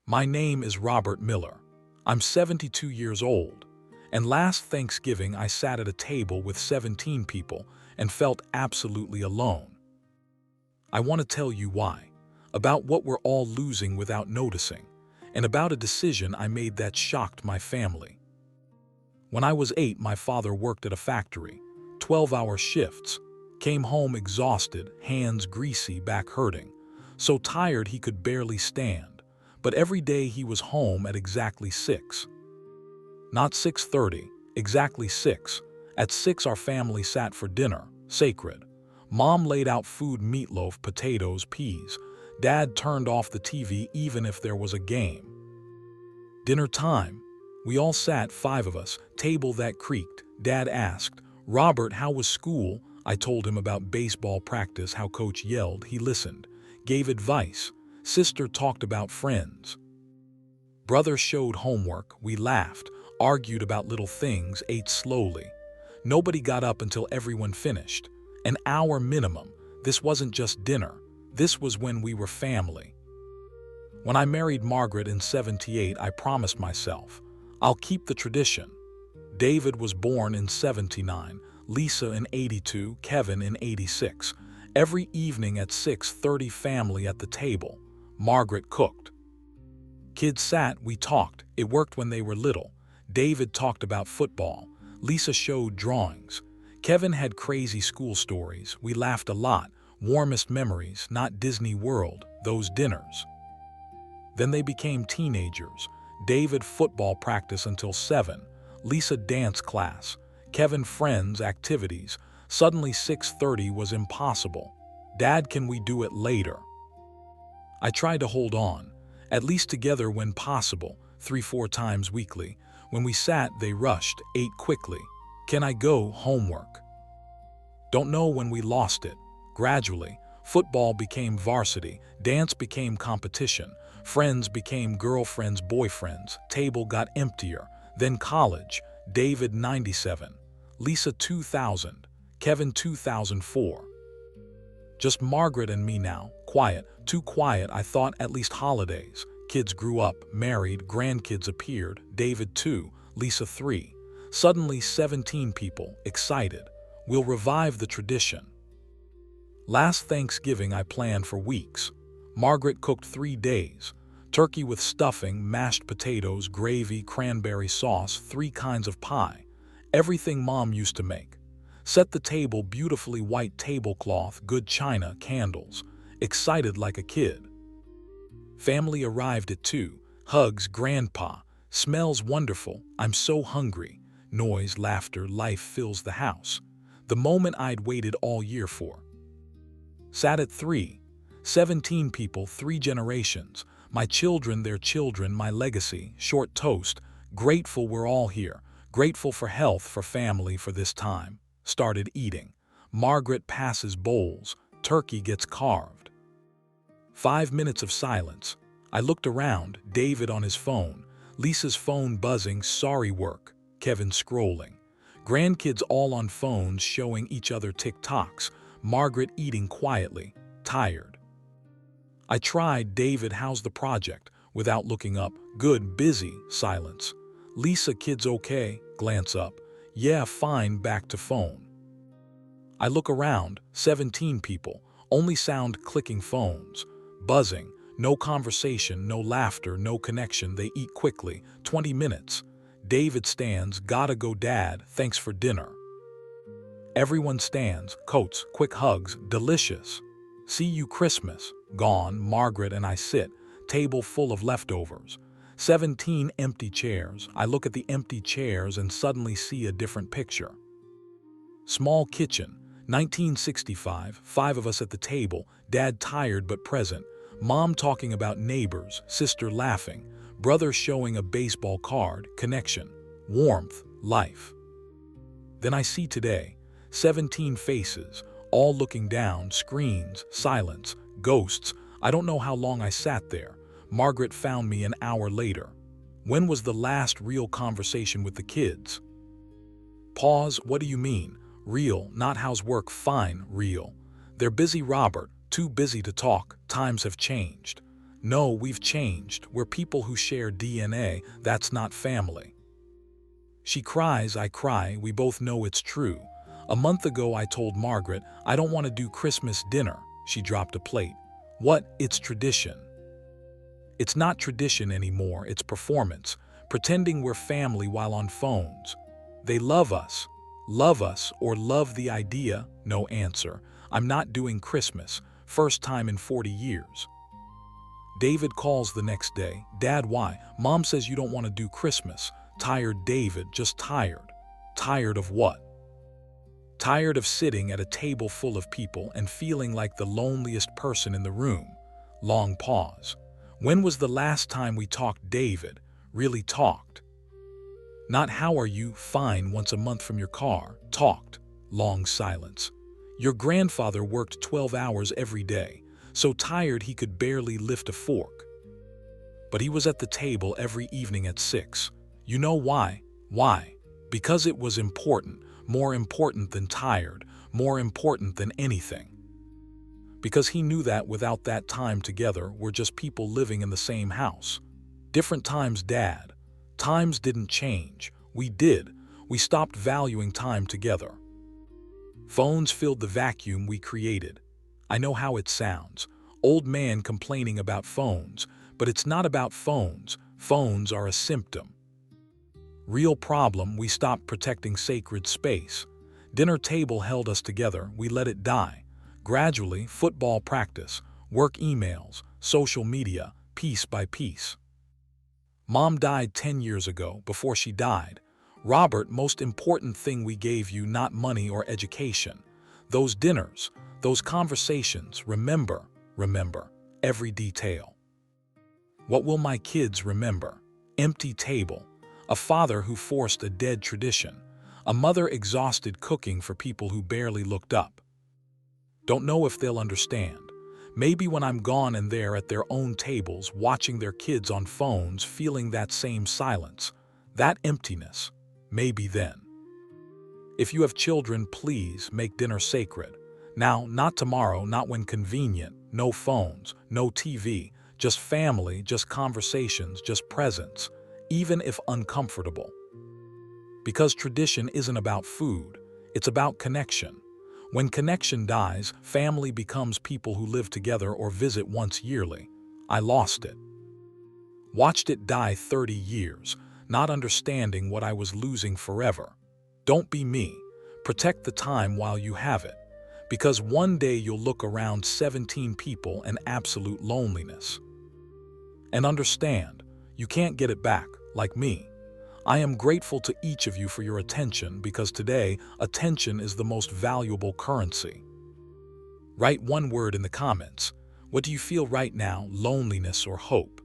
My name is Robert Miller. I'm 72 years old, and last Thanksgiving I sat at a table with 17 people and felt absolutely alone. I want to tell you why, about what we're all losing without noticing, and about a decision I made that shocked my family. When I was 8, my father worked at a factory, 12-hour shifts, came home exhausted, hands greasy, back hurting, so tired he could barely stand. But every day he was home at exactly 6. Not 6:30, exactly 6. At 6 our family sat for dinner, sacred. Mom laid out food: meatloaf, potatoes, peas. Dad turned off the TV even if there was a game. Dinner time. We all sat, 5 of us, table that creaked. Dad asked, "Robert, how was school?" I told him about baseball practice, how coach yelled. He listened, gave advice. Sister talked about friends. Brother showed homework. We laughed, argued about little things, ate slowly. Nobody got up until everyone finished. An hour minimum. This wasn't just dinner. This was when we were family. When I married Margaret in '78, I promised myself, I'll keep the tradition. David was born in '79, Lisa in '82, Kevin in '86. Every evening at 6:30, family at the table. Margaret cooked. Kids sat, we talked. It worked when they were little. David talked about football. Lisa showed drawings. Kevin had crazy school stories. We laughed a lot. Warmest memories, not Disney World, those dinners. Then they became teenagers. David football practice until 7. Lisa dance class. Kevin friends, activities. Suddenly 6:30 was impossible. Dad, can we do it later? I tried to hold on, at least together when possible, 3-4 times weekly. When we sat, they rushed, ate quickly. Can I go? Homework. Don't know when we lost it. Gradually, football became varsity, dance became competition, friends became girlfriends, boyfriends, table got emptier. Then college, David 97, Lisa 2000, Kevin 2004. Just Margaret and me now, quiet, too quiet. I thought at least holidays. Kids grew up, married, grandkids appeared, David 2, Lisa 3. Suddenly 17 people, excited. We'll revive the tradition. Last Thanksgiving I planned for weeks. Margaret cooked 3 days. Turkey with stuffing, mashed potatoes, gravy, cranberry sauce, 3 kinds of pie. Everything Mom used to make. Set the table, beautifully white tablecloth, good china, candles. Excited like a kid. Family arrived at 2. Hugs, grandpa. Smells wonderful. I'm so hungry. Noise, laughter, life fills the house. The moment I'd waited all year for. Sat at 3. 17 people, 3 generations. My children, their children, my legacy. Short toast. Grateful we're all here. Grateful for health, for family, for this time. Started eating. Margaret passes bowls. Turkey gets carved. 5 minutes of silence. I looked around, David on his phone, Lisa's phone buzzing, sorry work, Kevin scrolling. Grandkids all on phones showing each other TikToks, Margaret eating quietly, tired. I tried, David, how's the project? Without looking up, good, busy, silence. Lisa, kids okay? Glance up. Yeah, fine, back to phone. I look around, 17 people, only sound, clicking phones, buzzing, no conversation, no laughter, no connection. They eat quickly, 20 minutes. David stands, gotta go dad, thanks for dinner. Everyone stands, coats, quick hugs, delicious. See you Christmas, gone. Margaret and I sit, table full of leftovers. 17 empty chairs. I look at the empty chairs and suddenly see a different picture. Small kitchen, 1965, 5 of us at the table, Dad tired but present, Mom talking about neighbors, sister laughing, brother showing a baseball card, connection, warmth, life. Then I see today, 17 faces, all looking down, screens, silence, ghosts. I don't know how long I sat there. Margaret found me an hour later. When was the last real conversation with the kids? Pause, what do you mean? Real, not how's work, fine, real. They're busy, Robert, too busy to talk, times have changed. No, we've changed. We're people who share DNA. That's not family. She cries, I cry. We both know it's true. A month ago, I told Margaret, I don't want to do Christmas dinner. She dropped a plate. What? It's tradition. It's not tradition anymore. It's performance. Pretending we're family while on phones. They love us, or love the idea. No answer. I'm not doing Christmas. First time in 40 years. David calls the next day. Dad, why? Mom says you don't want to do Christmas. Tired, David, just tired. Tired of what? Tired of sitting at a table full of people and feeling like the loneliest person in the room. Long pause. When was the last time we talked, David? Really talked? Not how are you, fine, once a month from your car. Talked. Long silence. Your grandfather worked 12 hours every day, so tired he could barely lift a fork. But he was at the table every evening at 6. You know why? Why? Because it was important, more important than tired, more important than anything. Because he knew that without that time together, we're just people living in the same house. Different times, Dad. Times didn't change. We did. We stopped valuing time together. Phones filled the vacuum we created. I know how it sounds. Old man complaining about phones, but it's not about phones. Phones are a symptom. Real problem, we stopped protecting sacred space. Dinner table held us together, we let it die. Gradually, football practice, work emails, social media, piece by piece. Mom died 10 years ago. Before she died, Robert, most important thing we gave you, not money or education. Those dinners, those conversations, remember, every detail. What will my kids remember? Empty table, a father who forced a dead tradition, a mother exhausted cooking for people who barely looked up. Don't know if they'll understand. Maybe when I'm gone and they're at their own tables, watching their kids on phones, feeling that same silence, that emptiness, maybe then. If you have children, please make dinner sacred. Now, not tomorrow, not when convenient, no phones, no TV, just family, just conversations, just presence, even if uncomfortable. Because tradition isn't about food, it's about connection. When connection dies, family becomes people who live together or visit once yearly. I lost it. Watched it die 30 years, not understanding what I was losing forever. Don't be me. Protect the time while you have it. Because one day you'll look around 17 people and absolute loneliness. And understand, you can't get it back, like me. I am grateful to each of you for your attention because today, attention is the most valuable currency. Write one word in the comments. What do you feel right now, loneliness or hope?